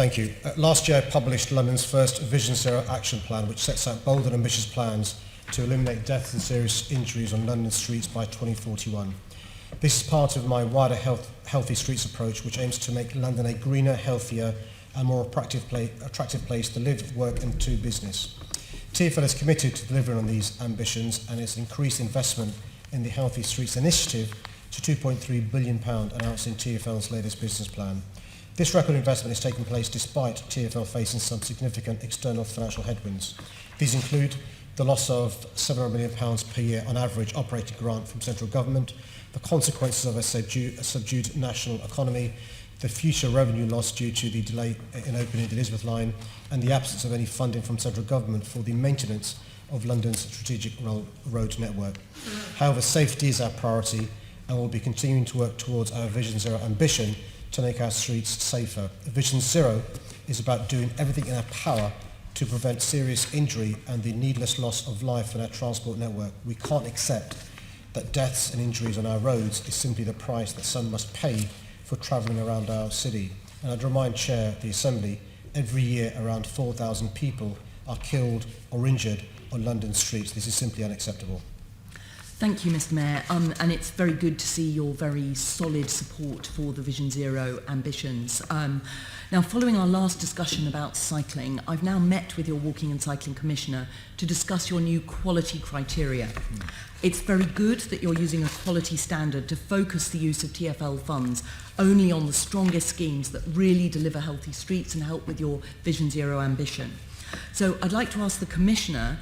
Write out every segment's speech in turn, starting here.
Thank you. Last year I published London's first Vision Zero action plan, which sets out bold and ambitious plans to eliminate deaths and serious injuries on London streets by 2041. This is part of my wider Healthy Streets approach, which aims to make London a greener, healthier and more attractive place to live, work and do business. TfL is committed to delivering on these ambitions, and its increased investment in the Healthy Streets initiative to £2.3 billion announced in TfL's latest business plan. This record investment is taking place despite TfL facing some significant external financial headwinds. These include the loss of £700 million per year on average operating grant from central government, the consequences of a subdued national economy, the future revenue loss due to the delay in opening the Elizabeth line, and the absence of any funding from central government for the maintenance of London's strategic road network. However, safety is our priority, and we'll be continuing to work towards our Vision Zero ambition to make our streets safer. Vision Zero is about doing everything in our power to prevent serious injury and the needless loss of life in our transport network. We can't accept that deaths and injuries on our roads is simply the price that some must pay for travelling around our city. And I'd remind Chair the Assembly, every year around 4,000 people are killed or injured on London streets. This is simply unacceptable. Thank you, Mr. Mayor, and it's very good to see your very solid support for the Vision Zero ambitions. Now, following our last discussion about cycling, I've now met with your Walking and Cycling Commissioner to discuss your new quality criteria. It's very good that you're using a quality standard to focus the use of TfL funds only on the strongest schemes that really deliver healthy streets and help with your Vision Zero ambition. So I'd like to ask the Commissioner,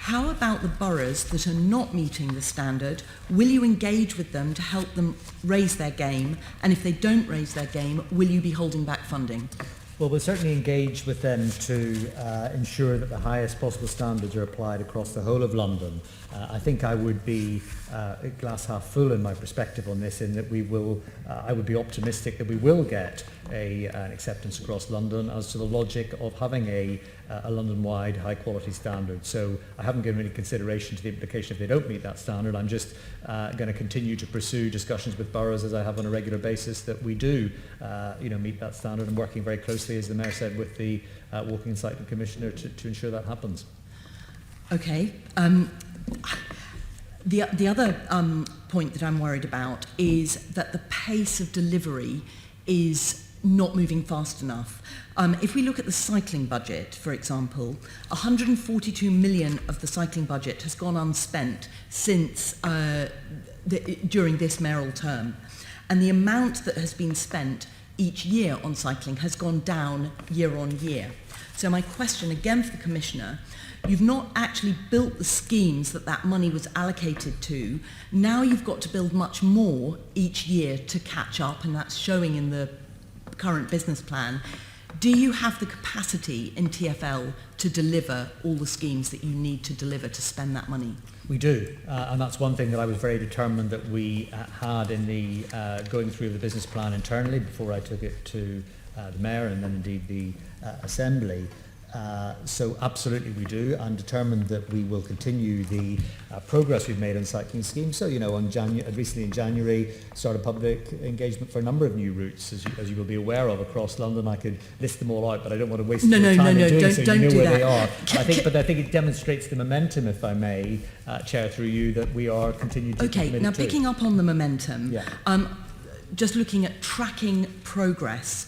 how about the boroughs that are not meeting the standard? Will you engage with them to help them raise their game? And if they don't raise their game, will you be holding back funding? Well, we'll certainly engage with them to ensure that the highest possible standards are applied across the whole of London. I think I would be glass half full in my perspective on this, in that I would be optimistic that we will get an acceptance across London as to the logic of having a London-wide high-quality standard. So I haven't given any consideration to the implication if they don't meet that standard. I'm just going to continue to pursue discussions with boroughs, as I have on a regular basis, that we do meet that standard, and working very closely, as the Mayor said, with the Walking and Cycling Commissioner to ensure that happens. Okay. The other point that I'm worried about is that the pace of delivery is not moving fast enough. If we look at the cycling budget, for example, 142 million of the cycling budget has gone unspent since during this mayoral term, and the amount that has been spent each year on cycling has gone down year on year. So my question again for the Commissioner, you've not actually built the schemes that money was allocated to. Now you've got to build much more each year to catch up, and that's showing in the current business plan. Do you have the capacity in TfL to deliver all the schemes that you need to deliver to spend that money? We do, and that's one thing that I was very determined that we had in the going through the business plan internally before I took it to the Mayor and then indeed the Assembly. So absolutely we do. I'm determined that we will continue the progress we've made on cycling schemes. So, recently in January, started public engagement for a number of new routes, as you will be aware of, across London. I could list them all out, but I don't want to waste your time in doing so. You know where they are. I think it demonstrates the momentum, if I may, Chair, through you, that we are continuing to Okay, now picking up on the momentum, yeah. Just looking at tracking progress,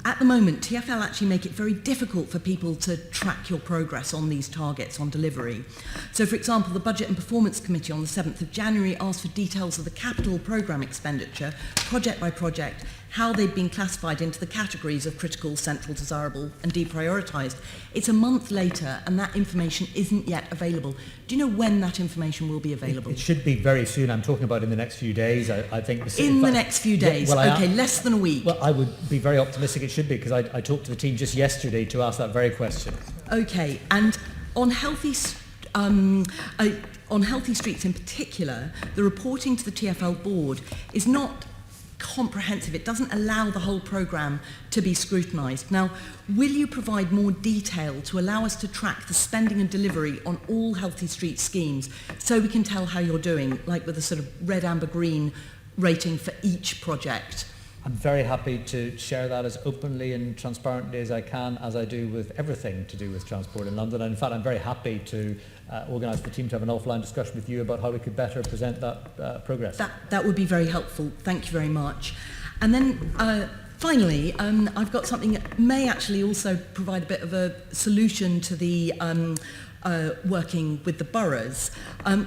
at the moment, TfL actually make it very difficult for people to track your progress on these targets on delivery. So, for example, the Budget and Performance Committee on the 7th of January asked for details of the capital programme expenditure, project by project, how they'd been classified into the categories of critical, central, desirable and deprioritised. It's a month later and that information isn't yet available. Do you know when that information will be available? It should be very soon. I'm talking about in the next few days. I think in the next few days. Yeah, well, less than a week. Well, I would be very optimistic it should be, because I talked to the team just yesterday to ask that very question. Okay, and on healthy streets in particular, the reporting to the TfL board is not comprehensive. It doesn't allow the whole programme to be scrutinised. Now, will you provide more detail to allow us to track the spending and delivery on all healthy street schemes so we can tell how you're doing, like with a sort of red, amber, green rating for each project? I'm very happy to share that as openly and transparently as I can, as I do with everything to do with transport in London. And in fact, I'm very happy to organise the team to have an offline discussion with you about how we could better present that progress. That would be very helpful. Thank you very much. And then finally, I've got something that may actually also provide a bit of a solution to the working with the boroughs.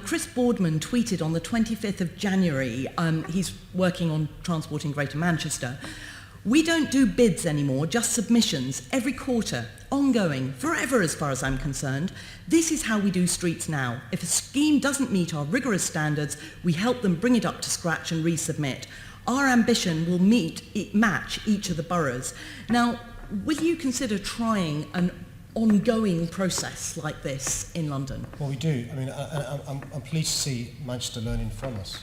Chris Boardman tweeted on the 25th of January, he's working on transport in Greater Manchester, "We don't do bids anymore, just submissions, every quarter, ongoing, forever as far as I'm concerned. This is how we do streets now. If a scheme doesn't meet our rigorous standards, we help them bring it up to scratch and resubmit. Our ambition will match each of the boroughs." Now, will you consider trying an ongoing process like this in London? Well, we do. I mean, I'm pleased to see Manchester learning from us.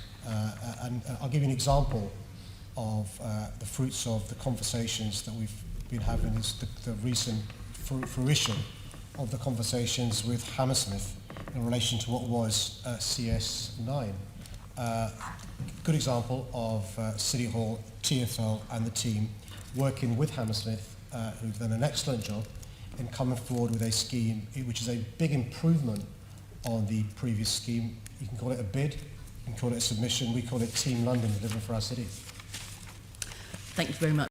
And I'll give you an example of the fruits of the conversations that we've been having, is the recent fruition of the conversations with Hammersmith in relation to what was CS9. Good example of City Hall, TfL and the team working with Hammersmith, who've done an excellent job in coming forward with a scheme which is a big improvement on the previous scheme. You can call it a bid, you can call it a submission, we call it Team London delivering for our city. Thank you very much.